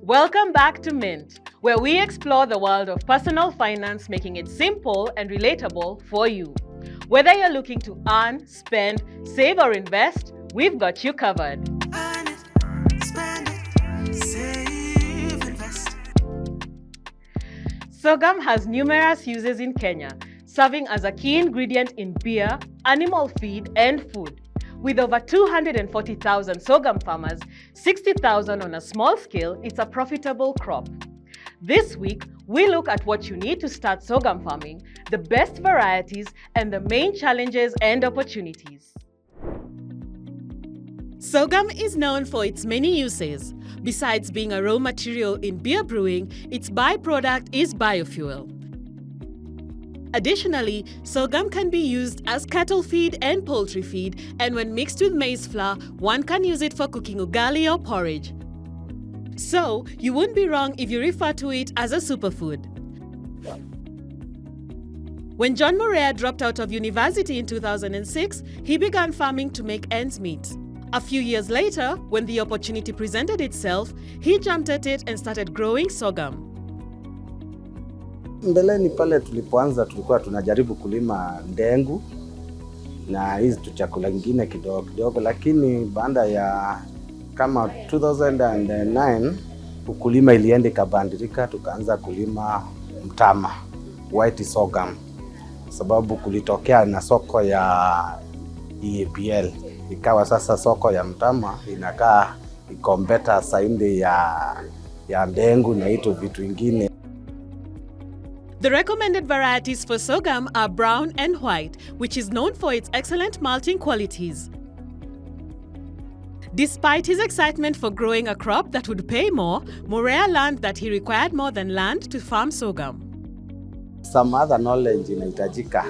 Welcome back to Mint, where we explore the world of personal finance, making it simple and relatable for you. Whether you're looking to earn, spend, save or invest, we've got you covered. Earn it, spend it, save, invest. Sorghum has numerous uses in Kenya, serving as a key ingredient in beer, animal feed and food. With over 240,000 sorghum farmers, 60,000 on a small scale, it's a profitable crop. This week, we look at what you need to start sorghum farming, the best varieties, and the main challenges and opportunities. Sorghum is known for its many uses. Besides being a raw material in beer brewing, its byproduct is biofuel. Additionally, sorghum can be used as cattle feed and poultry feed, and when mixed with maize flour, one can use it for cooking ugali or porridge. So, you wouldn't be wrong if you refer to it as a superfood. When John Morea dropped out of university in 2006, he began farming to make ends meet. A few years later, when the opportunity presented itself, he jumped at it and started growing sorghum. Mbeleni pale tulipoanza tulikuwa tunajaribu kulima ndengu na hizi chakula kingine kidogo kidogo, lakini baada ya kama 2009 ukulima ilienda ikabadilika, tukaanza kulima mtama, white sorghum, sababu kulitokea na soko ya EPL. Ikawa sasa soko ya mtama inakaa iko better sainde ya ndengu na ito vitu vingine. The recommended varieties for sorghum are brown and white, which is known for its excellent malting qualities. Despite his excitement for growing a crop that would pay more, Morea learned that he required more than land to farm sorghum. Some other knowledge inahitajika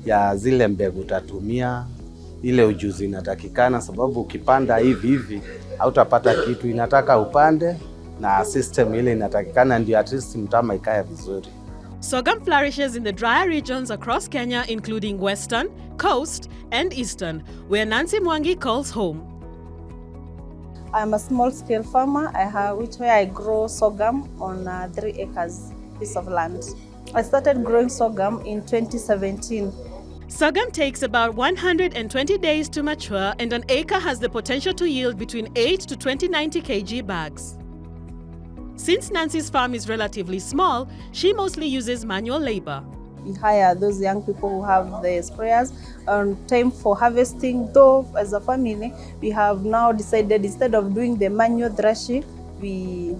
ya zile mbegu utatumia, ile ujuzi inatakikana, sababu ukipanda hivi hautapata kitu. Inataka upande na system ile inatakikana ndio at least mtama ikae vizuri. Sorghum flourishes in the drier regions across Kenya, including Western, Coast, and Eastern, where Nancy Mwangi calls home. I'm a small-scale farmer, where I grow sorghum on 3 acres piece of land. I started growing sorghum in 2017. Sorghum takes about 120 days to mature, and an acre has the potential to yield between 8 to 2090 kg bags. Since Nancy's farm is relatively small, she mostly uses manual labor. We hire those young people who have the sprayers on time for harvesting. Though, as a family, we have now decided instead of doing the manual threshing, we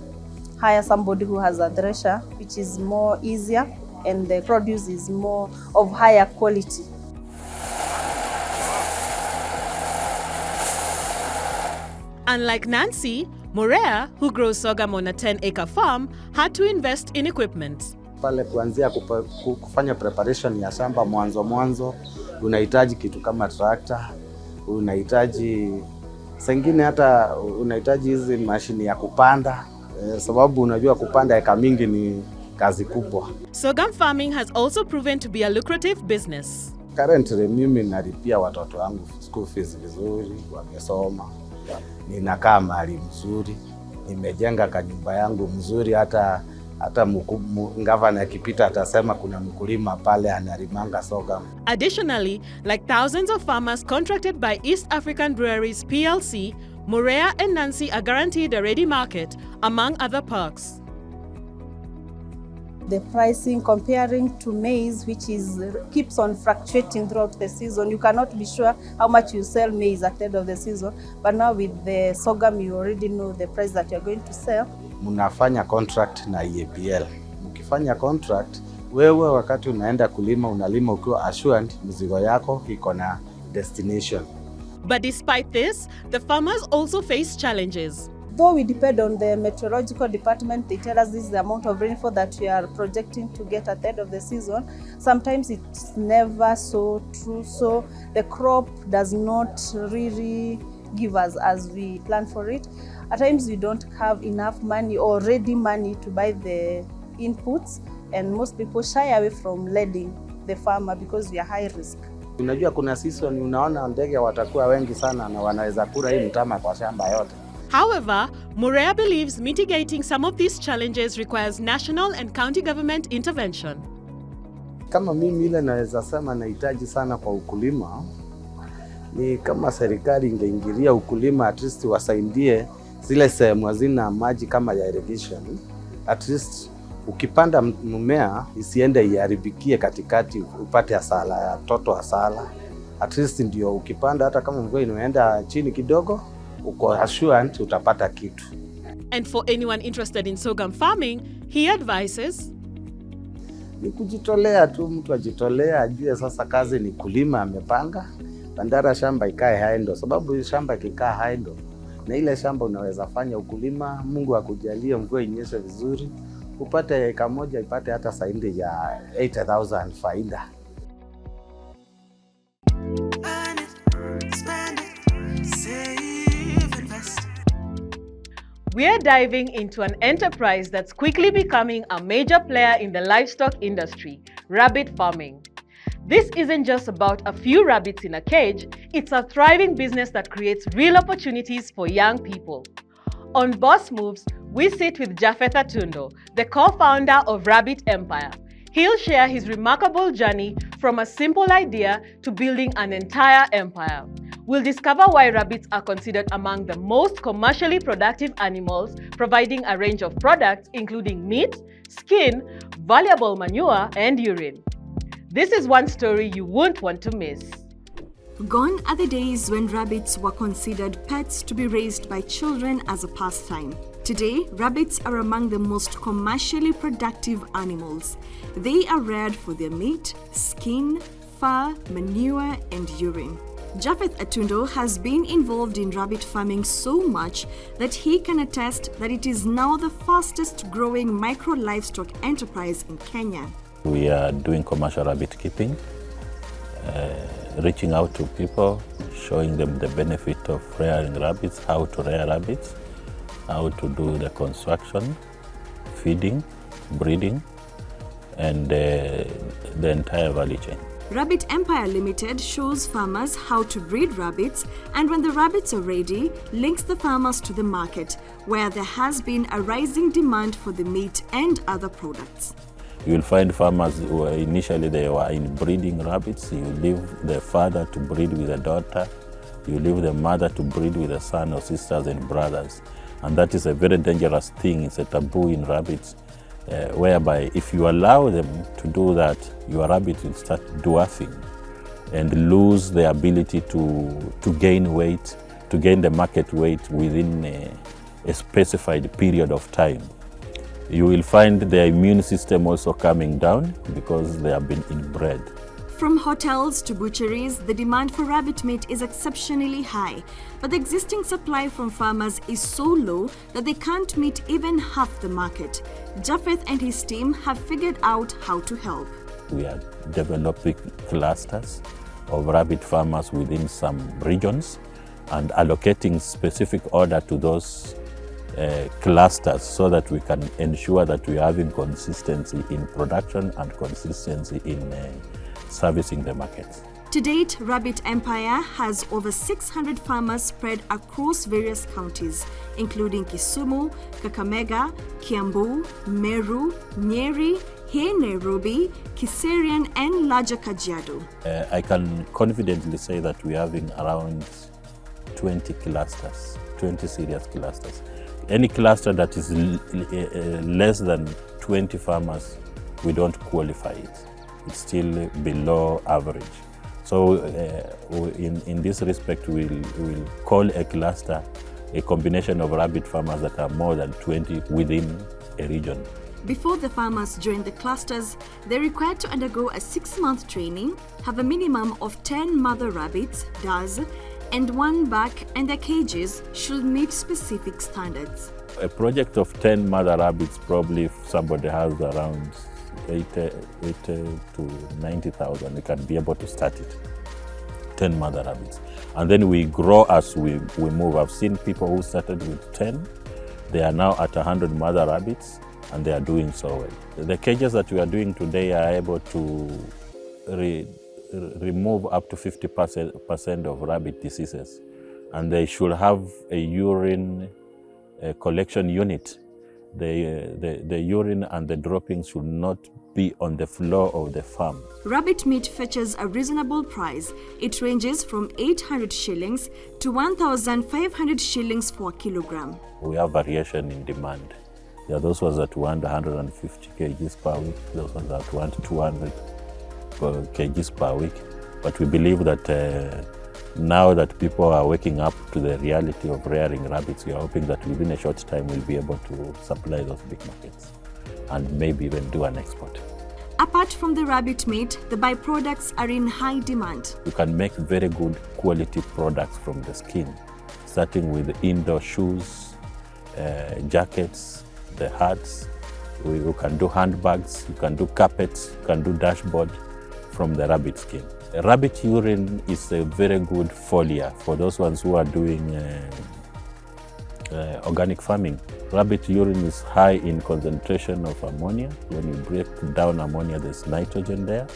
hire somebody who has a thresher, which is more easier and the produce is more of higher quality. Unlike Nancy, Morea, who grows sorghum on a 10-acre farm, had to invest in equipment. Pale kuanzia kufanya preparation ya shamba mwanzo, unahitaji kitu kama tractor, unahitaji sengine hata unahitaji hizi mashini ya kupanda, sababu unajua kupanda eka mingi ni kazi kubwa. Sorghum farming has also proven to be a lucrative business. Currently mimi nalipia watoto wangu school fees vizuri, wamesoma. Ninakaa mahali mzuri, nimejenga kanyumba yangu mzuri, hata ngavana akipita atasema kuna mkulima pale analimanga sorghum. Additionally, like thousands of farmers contracted by East African Breweries PLC, Morea and Nancy are guaranteed a ready market, among other perks. The pricing comparing to maize, which keeps on fluctuating throughout the season. You cannot be sure how much you sell maize at the end of the season, but now with the sorghum you already know the price that you're going to sell. Mnafanya contract na EPL. Mkifanya contract, wewe wakati unaenda kulima unalima ukiwa assured mzigo yako iko na destination. But despite this, the farmers also face challenges. Though we depend on the meteorological department, they tell us this is the amount of rainfall that we are projecting to get at the end of the season. Sometimes it's never so true, so the crop does not really give us as we plan for it. At times we don't have enough money or ready money to buy the inputs, and most people shy away from lending the farmer because we are high risk. Unajua kuna season unaona ndege watakuwa wengi sana na wanaweza kula hii mtama kwa shamba yote. However, Murea believes mitigating some of these challenges requires national and county government intervention. Kama mimi ile naweza sema nahitaji sana kwa ukulima ni kama serikali ingeingilia ukulima, at least wasaidie zile sehemu hazina maji kama ya irrigation. At least ukipanda mmea isiende iharibikie katikati upate hasara ya toto hasara. At least ndio ukipanda hata kama mvua inaenda chini kidogo uko assured utapata kitu. And for anyone interested in sorghum farming, he advises Ni kujitolea tu, mtu ajitolea, ajue sasa kazi ni kulima amepanga. Bandara shamba ikae haindo, sababu shamba ikikaa haindo na ile shamba unaweza fanya ukulima, Mungu akujalie mvua inyeshe vizuri, upate eka moja ipate hata saindi ya 80,000 faida. Earn it, spend it, save, invest. we're diving into an enterprise that's quickly becoming a major player in the livestock industry, rabbit farming. This isn't just about a few rabbits in a cage, it's a thriving business that creates real opportunities for young people. On Boss Moves, we sit with Japheth Atundo, the co-founder of Rabbit Empire. He'll share his remarkable journey from a simple idea to building an entire empire. We'll discover why rabbits are considered among the most commercially productive animals, providing a range of products including meat, skin, valuable manure, and urine. This is one story you won't want to miss. Gone are the days when rabbits were considered pets to be raised by children as a pastime. Today, rabbits are among the most commercially productive animals. They are reared for their meat, skin, fur, manure, and urine. Japheth Atundo has been involved in rabbit farming so much that he can attest that it is now the fastest growing micro livestock enterprise in Kenya. We are doing commercial rabbit keeping, reaching out to people, showing them the benefit of rearing rabbits, how to rear rabbits, how to do the construction, feeding, breeding, and the entire value chain. Rabbit Empire Limited shows farmers how to breed rabbits, and when the rabbits are ready, links the farmers to the market, where there has been a rising demand for the meat and other products. You will find farmers who initially they were in breeding rabbits. You leave the father to breed with a daughter. You leave the mother to breed with a son or sisters and brothers. And that is a very dangerous thing. It's a taboo in rabbits, whereby if you allow them to do that, your rabbit will start dwarfing and lose the ability to gain weight, to gain the market weight within a specified period of time. You will find their immune system also coming down because they have been inbred. From hotels to butcheries, the demand for rabbit meat is exceptionally high, but the existing supply from farmers is so low that they can't meet even half the market. Japheth and his team have figured out how to help. We are developing clusters of rabbit farmers within some regions and allocating specific order to those clusters so that we can ensure that we are having consistency in production and consistency in servicing the markets. To date, Rabbit Empire has over 600 farmers spread across various counties, including Kisumu, Kakamega, Kiambu, Meru, Nyeri, Hey Nairobi, Kiserian, and larger Kajiado. I can confidently say that we are having around 20 clusters, 20 serious clusters. Any cluster that is less than 20 farmers, we don't qualify it. It's still below average. So in this respect, we'll call a cluster a combination of rabbit farmers that are more than 20 within a region. Before the farmers join the clusters, they're required to undergo a 6-month training, have a minimum of 10 mother rabbits, does, and 1 buck, and their cages should meet specific standards. A project of 10 mother rabbits, probably if somebody has around 80 to 90,000, we can be able to start it. 10 mother rabbits. And then we grow as we move. I've seen people who started with 10. They are now at 100 mother rabbits, and they are doing so well. The cages that we are doing today are able to remove up to 50% of rabbit diseases, and they should have a urine collection unit. The urine and the droppings should not be on the floor of the farm. Rabbit meat fetches a reasonable price. It ranges from 800 shillings to 1,500 shillings for a kilogram. We have variation in demand. There are those ones that want 150 kgs per week, those ones that want 200 kgs per week. But we believe that now that people are waking up to the reality of rearing rabbits, we are hoping that within a short time we'll be able to supply those big markets and maybe even do an export. Apart from the rabbit meat, the byproducts are in high demand. You can make very good quality products from the skin, starting with indoor shoes, jackets, the hats. You can do handbags, you can do carpets, you can do dashboard from the rabbit skin. Rabbit urine is a very good foliar for those ones who are doing organic farming. Rabbit urine is high in concentration of ammonia. When you break down ammonia, there's nitrogen there,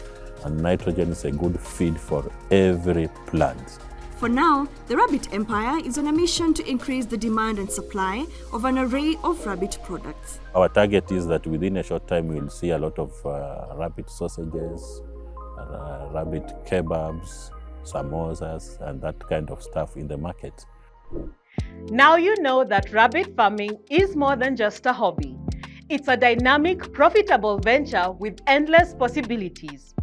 and nitrogen is a good feed for every plant. For now, the rabbit empire is on a mission to increase the demand and supply of an array of rabbit products. Our target is that within a short time we'll see a lot of rabbit sausages, rabbit kebabs, samosas, and that kind of stuff in the market. Now you know that rabbit farming is more than just a hobby. It's a dynamic, profitable venture with endless possibilities.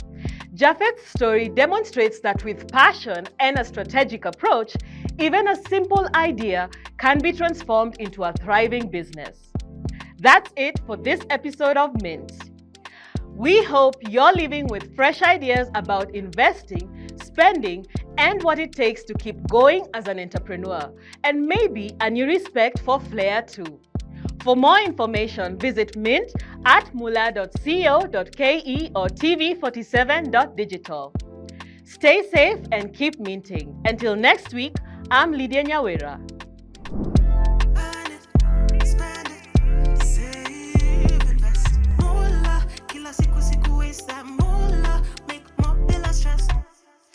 Japhet's story demonstrates that with passion and a strategic approach, even a simple idea can be transformed into a thriving business. That's it for this episode of Mint. We hope you're living with fresh ideas about investing, spending, and what it takes to keep going as an entrepreneur, and maybe a new respect for flair too. For more information, visit mint at mula.co.ke or tv47.digital. Stay safe and keep minting. Until next week, I'm Lydia Nyawera.